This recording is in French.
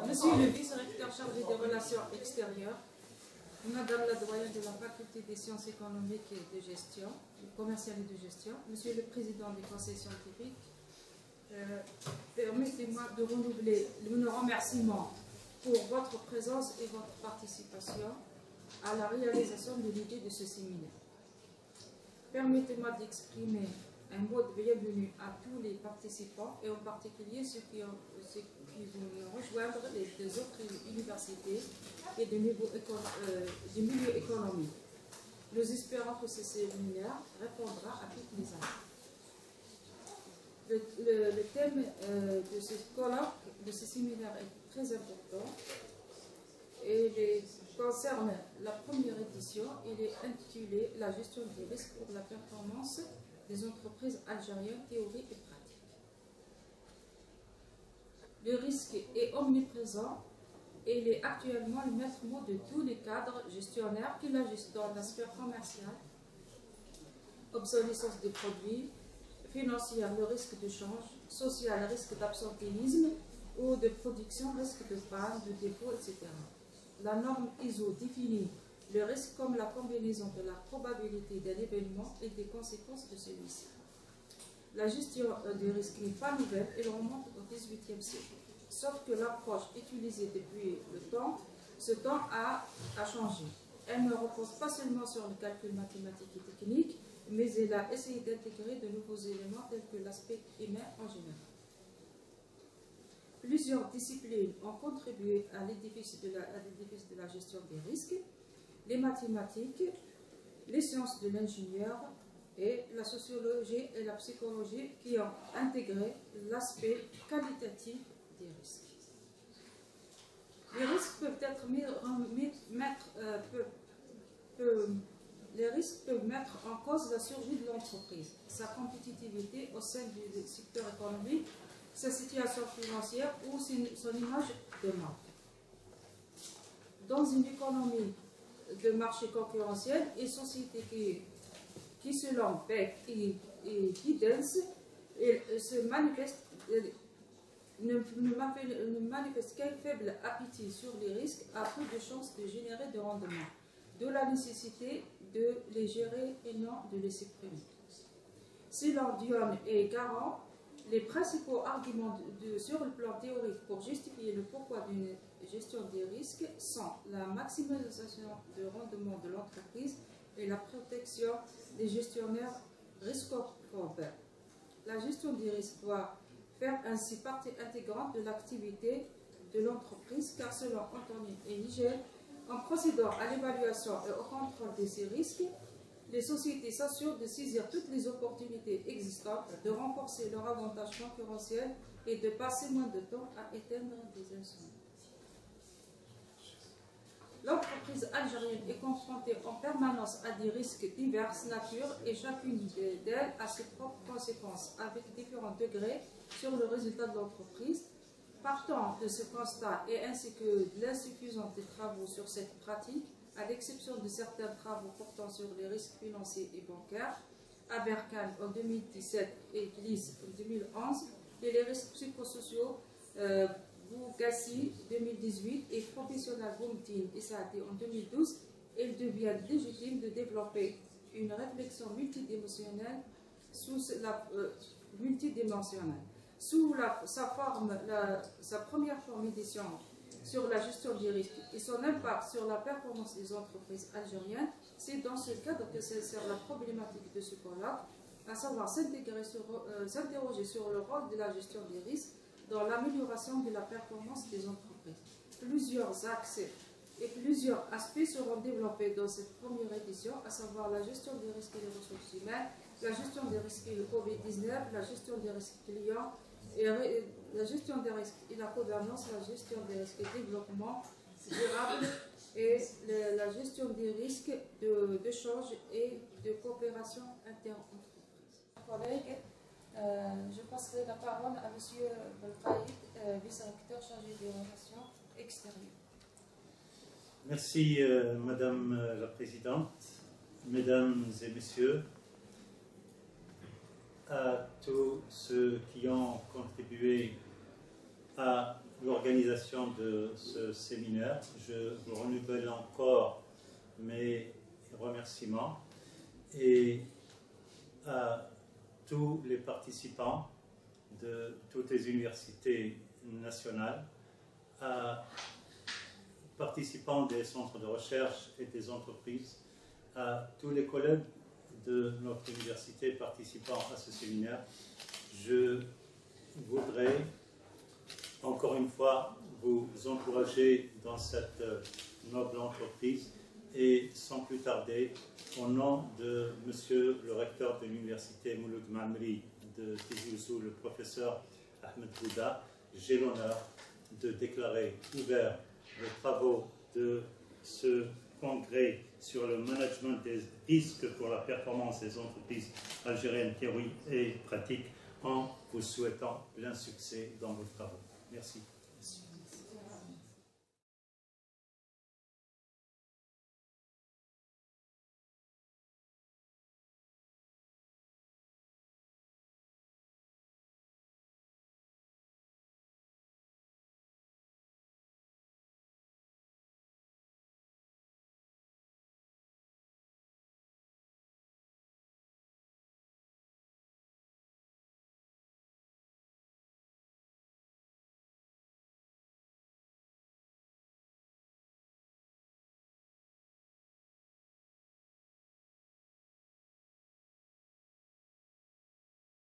Monsieur le vice-recteur chargé des relations extérieures, Madame la doyenne de la faculté des sciences économiques et de gestion, commerciale et de gestion, Monsieur le président du conseil scientifique, permettez-moi de renouveler nos remerciements pour votre présence et votre participation à la réalisation de l'idée de ce séminaire. Permettez-moi d'exprimer un mot de bienvenue à tous les participants et en particulier ceux qui vont rejoindre les deux autres universités et du milieu économique. Nous espérons que ce séminaire répondra à toutes les attentes. Le thème de ce colloque, de ce séminaire est très important et concerne la première édition. Il est intitulé « La gestion des risques pour la performance des entreprises algériennes, théorie et pratique ». Le risque est omniprésent et il est actuellement le maître mot de tous les cadres gestionnaires qui l'agissent dans la sphère commerciale, obsolescence des produits, financière, le risque de change, social, risque d'absentéisme ou de production, risque de panne, de défaut, etc. La norme ISO définit le risque comme la combinaison de la probabilité d'un événement et des conséquences de celui-ci. La gestion du risque n'est pas nouvelle, elle remonte au XVIIIe siècle. Sauf que l'approche utilisée depuis le temps, ce temps a changé. Elle ne repose pas seulement sur le calcul mathématique et technique, mais elle a essayé d'intégrer de nouveaux éléments tels que l'aspect humain en général. Plusieurs disciplines ont contribué à l'édifice de la gestion des risques, les mathématiques, les sciences de l'ingénieur et la sociologie et la psychologie qui ont intégré l'aspect qualitatif des risques. Les risques peuvent mettre en cause la survie de l'entreprise, sa compétitivité au sein du secteur économique, sa situation financière ou son image de marque. Dans une économie de marché concurrentiel et société qui selon Beck et Giddens ne manifeste qu'un faible appétit sur les risques a peu de chances de générer de rendement, de la nécessité de les gérer et non de les supprimer. Selon Dion et Garand, les principaux arguments sur le plan théorique pour justifier le pourquoi d'une gestion des risques sont la maximisation de rendement de l'entreprise et la protection des gestionnaires riscophobes. La gestion des risques doit faire ainsi partie intégrante de l'activité de l'entreprise, car selon Anthony et Nigel, en procédant à l'évaluation et au contrôle de ces risques, les sociétés s'assurent de saisir toutes les opportunités existantes, de renforcer leur avantage concurrentiel et de passer moins de temps à éteindre des incendies. L'entreprise algérienne est confrontée en permanence à des risques diverses natures et chacune d'elles a ses propres conséquences, avec différents degrés sur le résultat de l'entreprise. Partant de ce constat et ainsi que de l'insuffisance des travaux sur cette pratique, à l'exception de certains travaux portant sur les risques financiers et bancaires, Aberkan en 2017 et Gliss en 2011, et les risques psychosociaux, Bougassi 2018 et Professionnel Boumtine et Saadi en 2012, il devient légitime de développer une réflexion multidimensionnelle sous sa première forme édition sur la gestion des risques et son impact sur la performance des entreprises algériennes. C'est dans ce cadre que s'insère la problématique de ce colloque, à savoir s'interroger sur le rôle de la gestion des risques dans l'amélioration de la performance des entreprises. Plusieurs axes et plusieurs aspects seront développés dans cette première édition, à savoir la gestion des risques et des ressources humaines, la gestion des risques et le Covid-19, la gestion des risques clients, et la gestion des risques et la gouvernance, la gestion des risques et développement durable et la gestion des risques de change et de coopération interentreprises. Collègues, je passerai la parole à M. Belkhaïd, vice-recteur chargé des relations extérieures. Merci Madame la Présidente, Mesdames et Messieurs, à tous ceux qui ont contribué à l'organisation de ce séminaire. Je vous renouvelle encore mes remerciements et à tous les participants de toutes les universités nationales, à participants des centres de recherche et des entreprises, à tous les collègues de notre université participant à ce séminaire. Je voudrais encore une fois vous encourager dans cette noble entreprise et sans plus tarder, au nom de Monsieur le recteur de l'université Mouloud Mamri de Tizi Ouzou, le professeur Ahmed Bouda, j'ai l'honneur de déclarer ouvert les travaux de ce congrès sur le management des risques pour la performance des entreprises algériennes, théorie et pratique, en vous souhaitant plein succès dans vos travaux. Merci.